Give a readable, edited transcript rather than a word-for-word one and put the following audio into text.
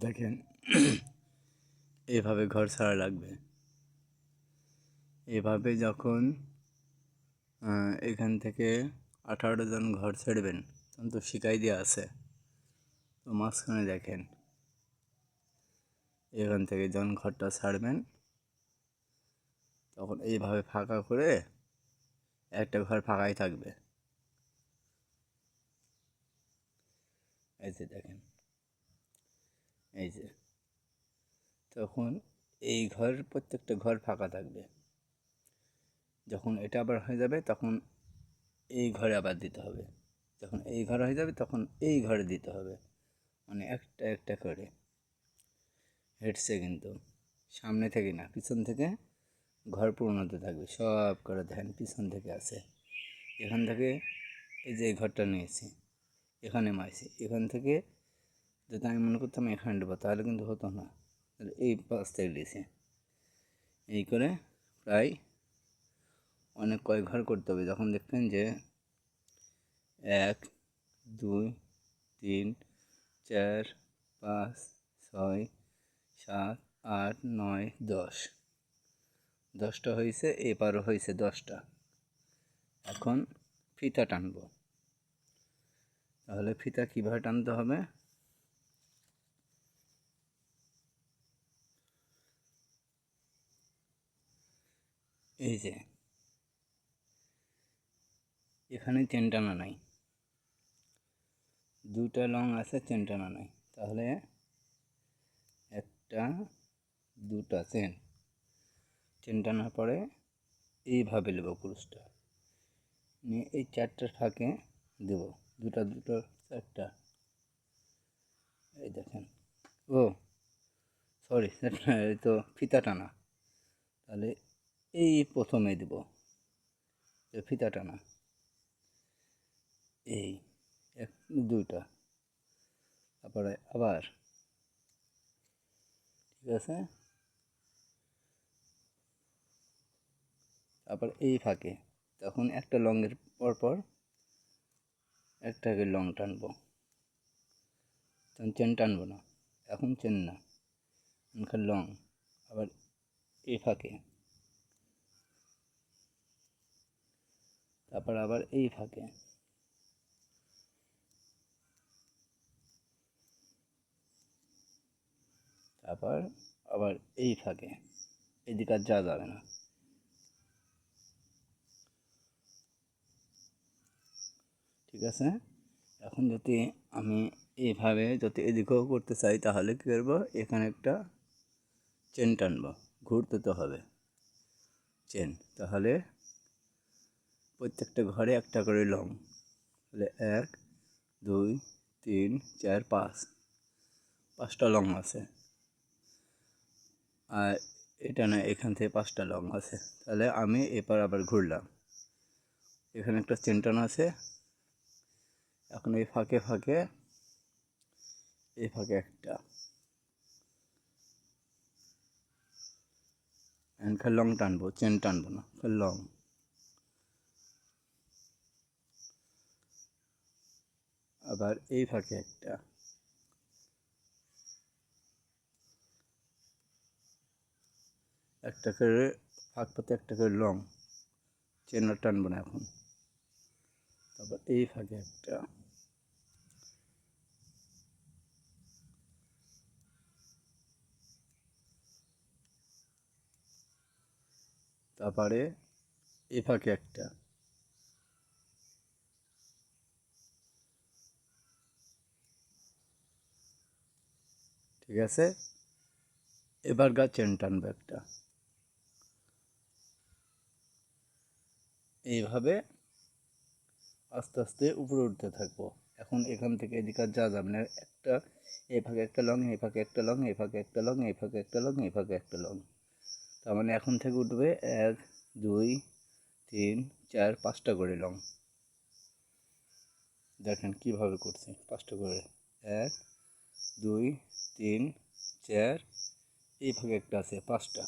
দেখেন এভাবে ঘর ছাড়া লাগবে। এভাবে যখন এখান থেকে 18 জন ঘর ছেড়বেন তখন তো শিকাই দেওয়া আছে। তো মাঝখানে দেখেন এখান থেকে যখন ঘরটা ছাড়বেন তখন এইভাবে ফাঁকা করে একটা ঘর ফাঁকাই থাকবে। এই যে দেখেন, এই যে তখন এই ঘর প্রত্যেকটা ঘর ফাঁকা থাকবে। যখন এটা আবার হয়ে যাবে তখন এই ঘরে আবার দিতে হবে। যখন এই ঘর হয়ে যাবে তখন এই ঘরে দিতে হবে, মানে একটা একটা করে হেঁটছে, কিন্তু সামনে থেকে না, পিছন থেকে ঘর পূরণ হতে থাকবে। সব করে দেখেন পিছন থেকে আছে, এখান থেকে এই যে এই ঘরটা নিয়েছি, এখানে মাইছি, এখান থেকে যদি আমি মনে করতাম এখানে দেবো তাহলে কিন্তু হতো না, তাহলে এই পাশ থেকে দিয়েছি। এই করে প্রায় অনেক কয়েক ঘর করতে হবে। যখন দেখবেন যে 1 2 3 4 5 6 7 8 9 10, 10টা হয়েছে, এবারও হয়েছে 10টা। এখন ফিতা টানবো। তাহলে ফিতা কীভাবে টানতে হবে? এই যে এখানে চেন টানা নাই, 2টা লং আছে, চেন টানা নাই, তাহলে 1টা 2টা চেন টানার পরে এইভাবে নেব ক্রুশটা নিয়ে এই 4টার ফাঁকে দেব, 2টা 4টা। এই দেখেন, ও সরি, এই তো ফিতা টানা। তাহলে এই প্রথমে দেব ফিতা টানা, এই 2টা, তারপরে আবার, ঠিক আছে, তারপর এই ফাঁকে তখন একটা লংয়ের পর একটাকে লং টানবো, তখন চেন টানবো না, এখন চেন না, এখানে লং। আবার এই ফাঁকে, তারপর আবার এই ফাঁকে, তারপর আবার এই ফাঁকে, এদিকে আর যাওয়া যাবে না। ঠিক আছে, এখন যদি আমি এইভাবে যদি এদিকেও করতে চাই তাহলে কী করবো, এখানে একটা চেন টানবো, ঘুরতে তো হবে চেন, তাহলে প্রত্যেকটা ঘরে একটা করে লং, তাহলে 1 2 3 4 5, 5টা লং আছে। আর এটা না, এখান থেকে 5টা লং আছে, তাহলে আমি এবার আবার ঘুরলাম, এখানে একটা চেন টানা আছে। এখন এই ফাঁকে ফাঁকে, এই ফাঁকে একটা, এখানে লং টানবো, চেন টানবো না, লং। আবার এই ফাঁকে একটা করে ফাঁক পাতে একটা করে লং, চেন আর টানবো না এখন। তারপর এই ফাঁকে একটা, তারপরে এই ফাঁকে একটা, ঠিক আছে। এবার চেন টানবো একটা, এইভাবে আস্তে আস্তে উপরে উঠতে থাকবো। এখন এখান থেকে এদিকে আর যাওয়া যাবে না, একটা এই ফাঁকে একটা লং, এই ফাঁকে একটা লং, এই ফাঁকে একটা লং, এই ফাঁকে একটা লং, এই ফাঁকে একটা লং, তার মানে এখন থেকে উঠবে 1 2 3 4 5টা করে লং। দেখেন কীভাবে করছে, 5টা করে, 1 2 3 4, এই ফাঁকে একটা আছে, 5টা।